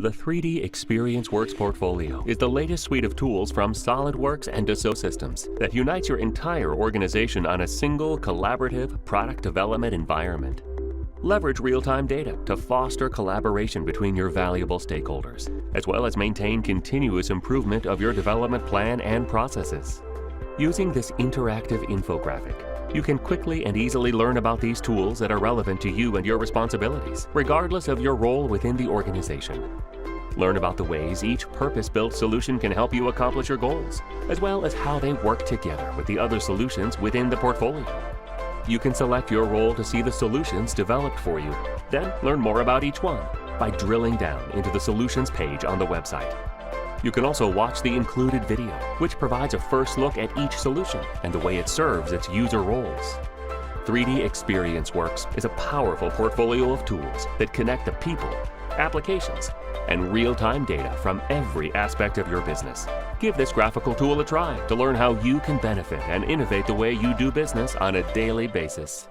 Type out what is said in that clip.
The 3D Experience Works portfolio is the latest suite of tools from SOLIDWORKS and Dassault Systems that unites your entire organization on a single collaborative product development environment. Leverage real-time data to foster collaboration between your valuable stakeholders, as well as maintain continuous improvement of your development plan and processes. Using this interactive infographic, you can quickly and easily learn about these tools that are relevant to you and your responsibilities, regardless of your role within the organization. Learn about the ways each purpose-built solution can help you accomplish your goals, as well as how they work together with the other solutions within the portfolio. You can select your role to see the solutions developed for you, then learn more about each one by drilling down into the solutions page on the website. You can also watch the included video, which provides a first look at each solution and the way it serves its user roles. 3D Experience Works is a powerful portfolio of tools that connect the people, applications, and real-time data from every aspect of your business. Give this graphical tool a try to learn how you can benefit and innovate the way you do business on a daily basis.